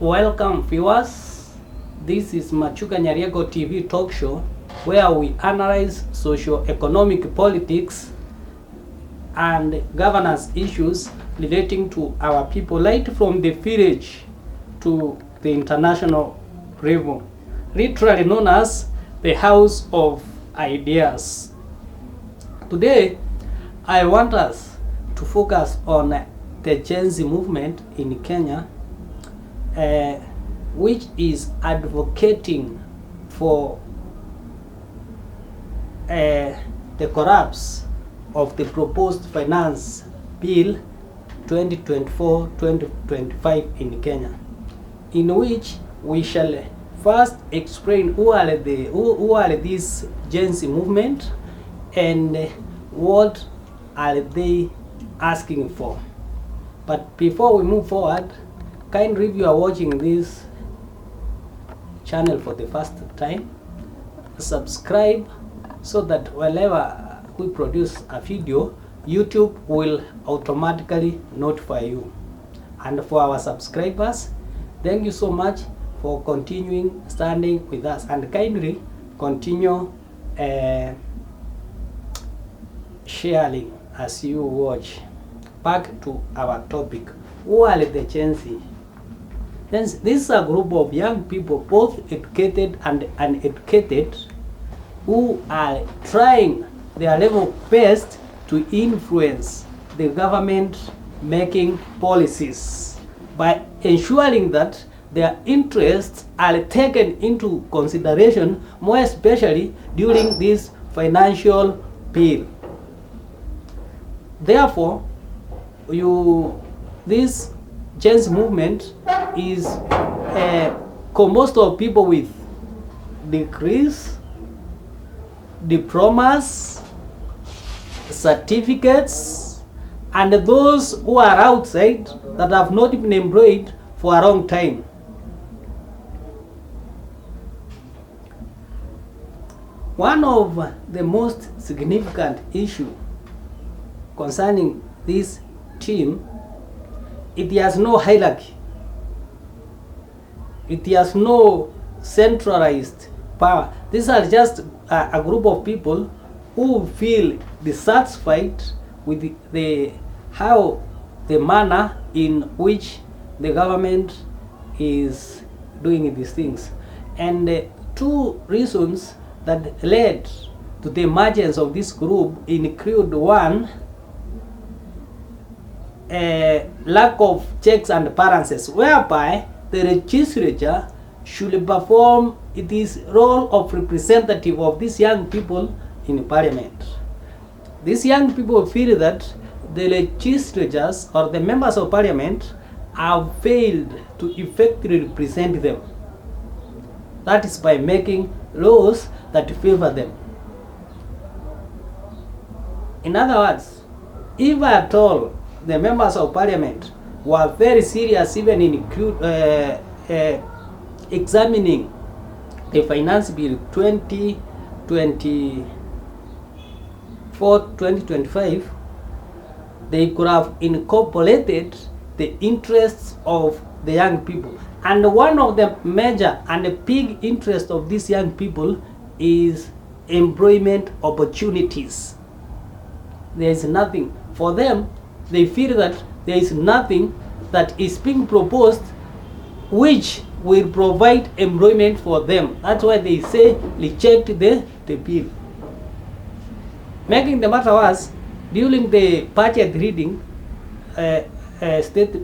Welcome viewers, this is Machuka Nyariego TV talk show where we analyze socio-economic politics and governance issues relating to our people right from the village to the international level, literally known as the House of Ideas. Today, I want us to focus on the Gen Z movement in Kenya, which is advocating for the collapse of the proposed finance bill 2024-2025 in Kenya, in which we shall first explain who are this Gen Z movement and what are they asking for. But before we move forward, kindly if you are watching this channel for the first time, subscribe so that whenever we produce a video, YouTube will automatically notify you. And for our subscribers, thank you so much for continuing standing with us, and kindly continue sharing as you watch. Back to our topic. Who are the Gen Z? This is a group of young people, both educated and uneducated, who are trying their level best to influence the government making policies by ensuring that their interests are taken into consideration, more especially during this financial bill. Therefore, this Gen Z movement is composed of people with degrees, diplomas, certificates, and those who are outside that have not been employed for a long time. One of the most significant issues concerning this team, it has no hierarchy. It has no centralized power. These are just a group of people who feel dissatisfied with the manner in which the government is doing these things. And two reasons that led to the emergence of this group include: one, lack of checks and balances, whereby the legislature should perform its role of representative of these young people in parliament. These young people feel that the legislatures or the members of parliament have failed to effectively represent them. That is by making laws that favor them. In other words, if at all the members of parliament were very serious even in examining the finance bill 2024-2025, they could have incorporated the interests of the young people. And one of the major and the big interest of these young people is employment opportunities. There is nothing for them. They feel that there is nothing that is being proposed which will provide employment for them. That's why they say reject the bill. Making the matter worse, during the budget reading,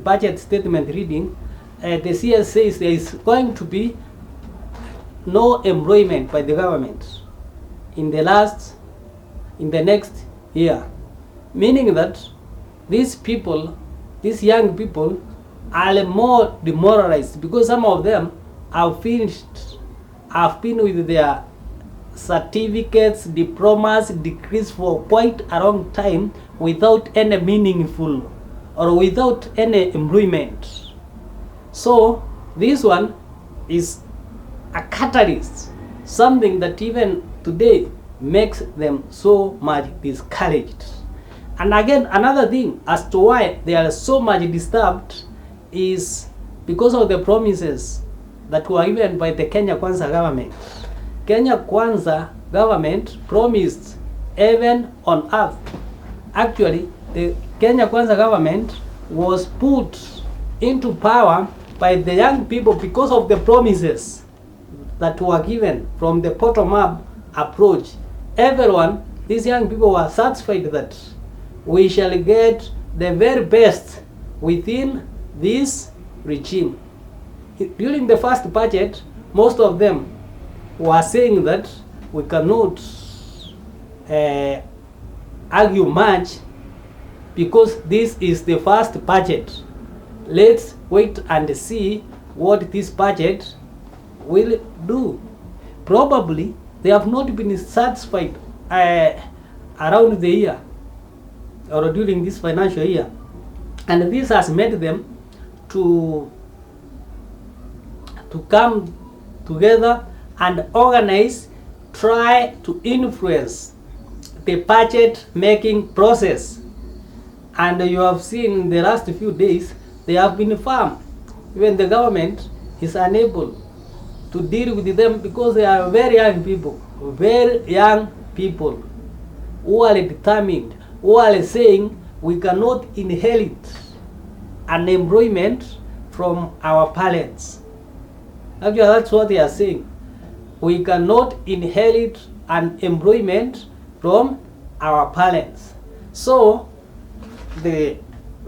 budget statement reading, the CS says there is going to be no employment by the government in the next year, meaning that these young people are more demoralized because some of them have been with their certificates, diplomas, degrees for quite a long time without any meaningful or without any employment. So this one is a catalyst, something that even today makes them so much discouraged. And again, another thing as to why they are so much disturbed is because of the promises that were given by the Kenya Kwanza government. Kenya Kwanza government promised heaven on earth. Actually, the Kenya Kwanza government was put into power by the young people because of the promises that were given from the bottom-up approach. Everyone, these young people were satisfied that we shall get the very best within this regime. During the first budget, most of them were saying that we cannot argue much because this is the first budget. Let's wait and see what this budget will do. Probably they have not been satisfied around the year or during this financial year, and this has made them to come together and organize, try to influence the budget making process. And you have seen in the last few days they have been firm. Even the government is unable to deal with them because they are very young people who are determined, who are saying we cannot inherit unemployment from our parents. Actually, that's what they are saying. We cannot inherit unemployment from our parents. So we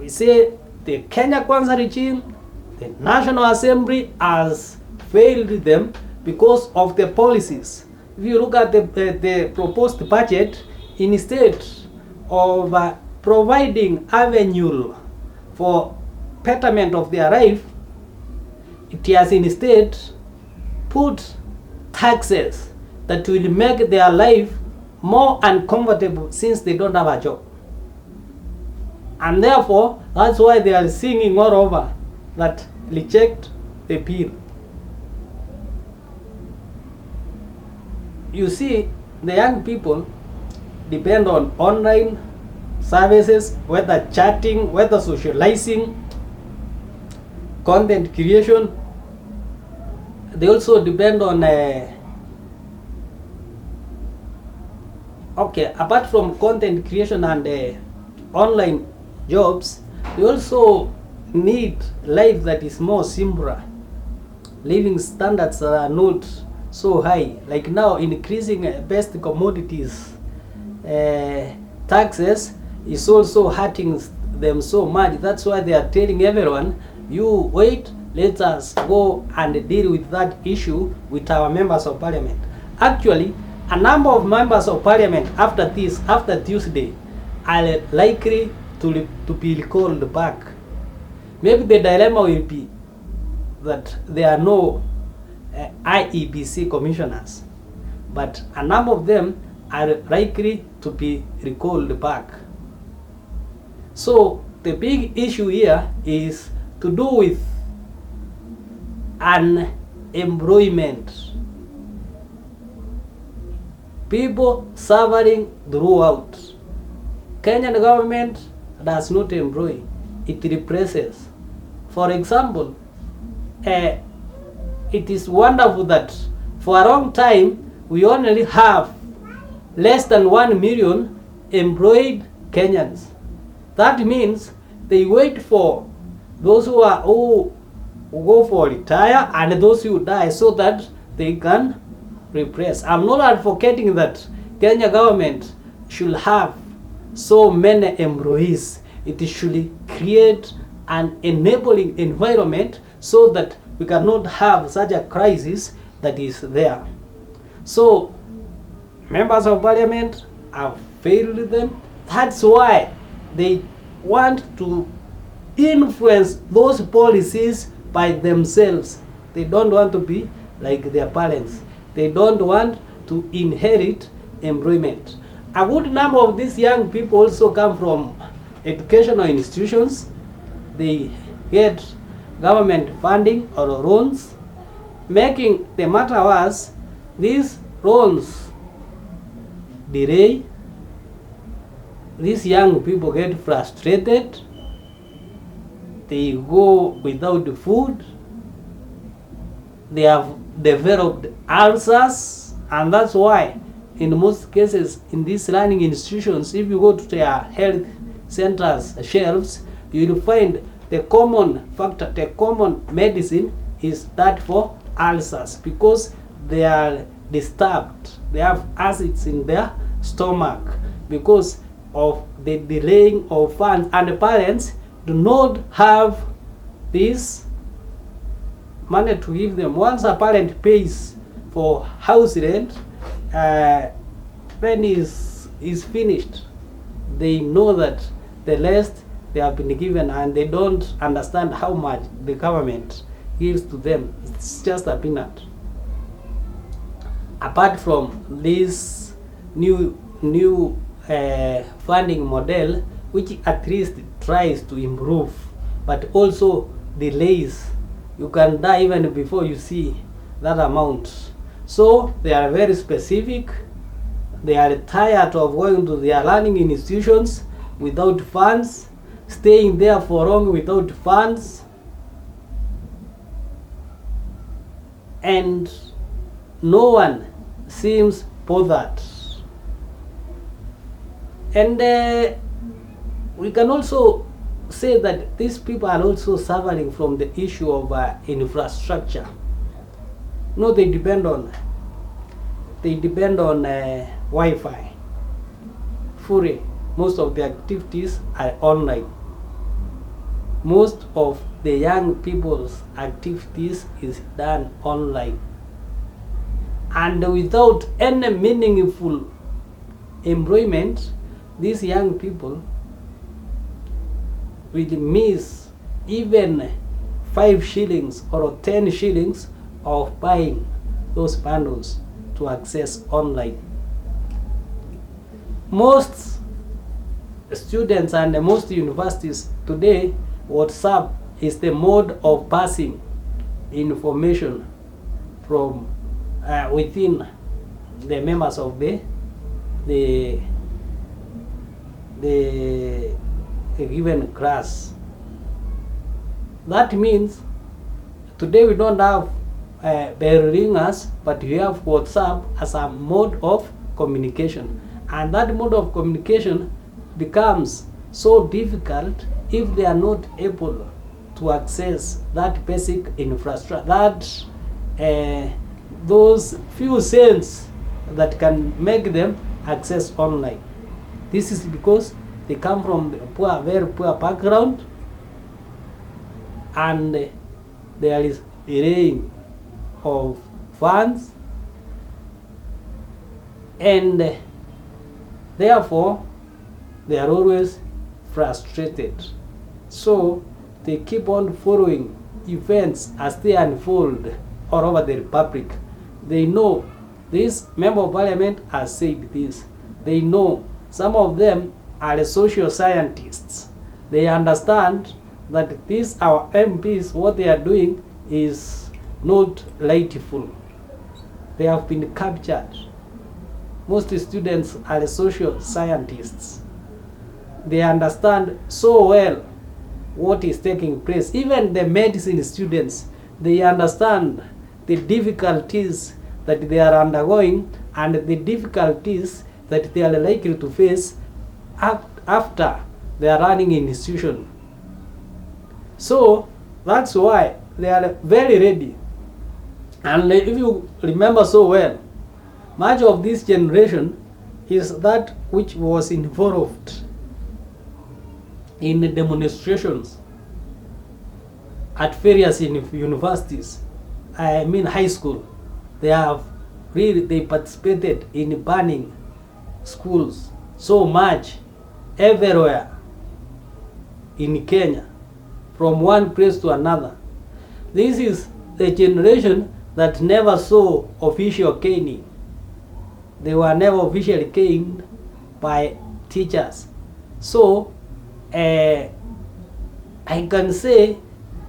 say the Kenya Kwanza regime, the National Assembly has failed them because of the policies. If you look at the proposed budget, instead of providing avenue for betterment of their life, it has instead put taxes that will make their life more uncomfortable since they don't have a job. And therefore, that's why they are singing all over that reject the bill. You see, the young people depend on online services, whether chatting, whether socializing, content creation. They also depend on apart from content creation and online jobs, they also need life that is more simpler. Living standards that are not so high. Like now, increasing best commodities taxes is also hurting them so much. That's why they are telling everyone, you wait, let us go and deal with that issue with our members of parliament. Actually, a number of members of parliament after Tuesday are likely to be recalled back. Maybe the dilemma will be that there are no IEBC commissioners, but a number of them are likely to be recalled back. So the big issue here is to do with unemployment. People suffering throughout. Kenyan government does not employ, it represses. For example, it is wonderful that for a long time we only have less than 1 million employed Kenyans. That means they wait for those who go for retire and those who die so that they can repress. I'm not advocating that Kenya government should have so many employees. It should create an enabling environment so that we cannot have such a crisis that is there. So members of parliament have failed them. That's why they want to influence those policies by themselves. They don't want to be like their parents. They don't want to inherit employment. A good number of these young people also come from educational institutions. They get government funding or loans. Making the matter worse, these loans delay. These young people get frustrated. They go without food. they have developed ulcers, and that's why in most cases in these learning institutions, if you go to their health centers shelves, you will find the common factor, the common medicine is that for ulcers, because they are disturbed, they have acids in their stomach because of the delaying of funds, and the parents do not have this money to give them. Once a parent pays for house rent, when is finished, they know that the rest they have been given, and they don't understand how much the government gives to them. It's just a peanut. Apart from this new funding model, which at least tries to improve, but also delays, you can die even before you see that amount. So they are very specific. They are tired of going to their learning institutions without funds, staying there for long without funds, and no one seems bothered. And we can also say that these people are also suffering from the issue of infrastructure. No, they depend on Wi-Fi fully. Most of the activities are online. Most of the young people's activities is done online, and without any meaningful employment, these young people will miss even 5 shillings or 10 shillings of buying those bundles to access online. Most students and most universities today, WhatsApp is the mode of passing information from within the members of the given class. That means today we don't have bell ringers, but we have WhatsApp as a mode of communication, and that mode of communication becomes so difficult if they are not able to access that basic infrastructure, that those few cents that can make them access online. This is because they come from a very poor background, and there is delaying of funds, and therefore they are always frustrated. So they keep on following events as they unfold all over the republic. They know this member of parliament has said this. They know some of them are social scientists. They understand that these our MPs, what they are doing is not rightful. They have been captured. Most students are social scientists. They understand so well what is taking place. Even the medicine students, they understand the difficulties that they are undergoing and the difficulties that they are likely to face after they are running in institution. So that's why they are very ready. And if you remember so well, much of this generation is that which was involved in the demonstrations at various universities, I mean high school. They participated in burning schools so much everywhere in Kenya, from one place to another. This is the generation that never saw official caning. They were never officially caned by teachers. So I can say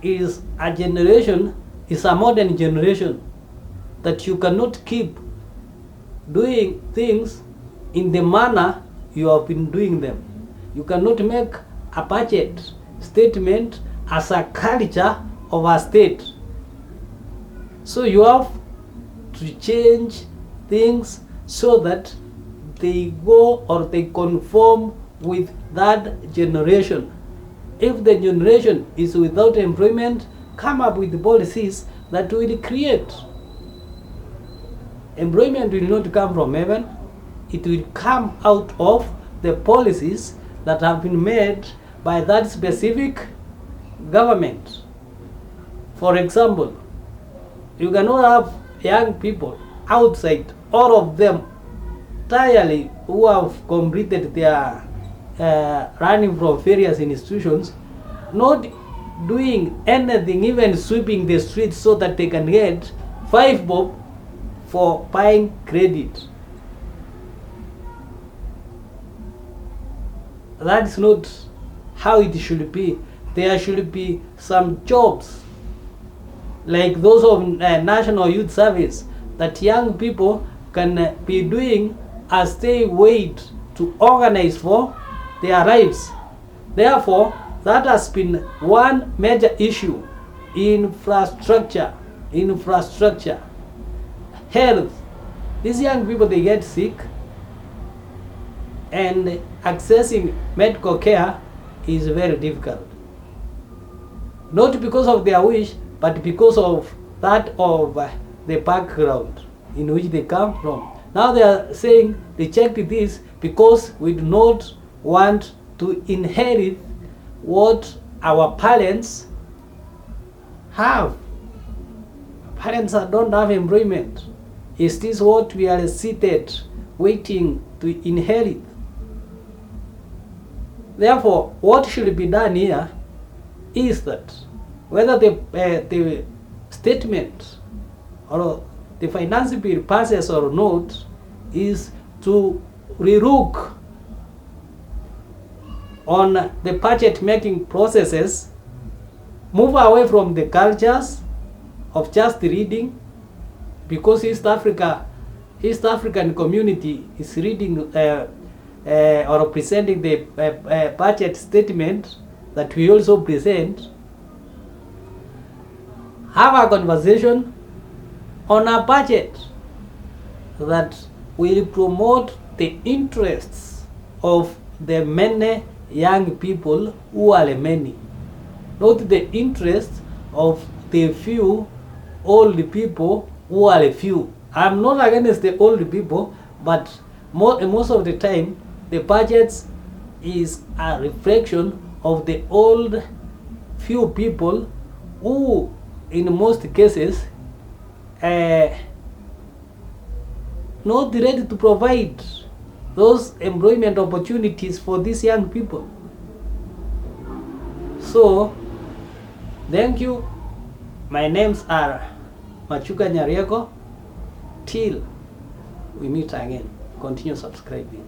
is a generation, is a modern generation, that you cannot keep doing things in the manner you have been doing them. You cannot make a budget statement as a culture of a state. So you have to change things so that they go or they conform with that generation. If the generation is without employment, come up with the policies that will create. Employment will not come from heaven. It will come out of the policies that have been made by that specific government. For example, you cannot have young people outside, all of them entirely who have completed their running from various institutions, not doing anything, even sweeping the streets so that they can get 5 bob for buying credit. That's not how it should be. There should be some jobs like those of National Youth Service that young people can be doing as they wait to organize for their lives. Therefore, that has been one major issue. Infrastructure, health. These young people, they get sick, and accessing medical care is very difficult. Not because of their wish, but because of that of the background in which they come from. Now they are saying they checked this because we do not want to inherit what our parents have. Parents don't have employment. Is this what we are seated waiting to inherit? Therefore, what should be done here is that whether the statement or the finance bill passes or not, is to relook on the budget making processes, move away from the cultures of just reading, because East African community is reading or presenting the budget statement that we also present. Have a conversation on a budget that will promote the interests of the many young people who are many, not the interests of the few old people who are few. I'm not against the old people, but most of the time the budgets is a reflection of the old few people who in most cases not ready to provide those employment opportunities for these young people. So, thank you. My names are Machuka Nyarieko. Till we meet again, continue subscribing.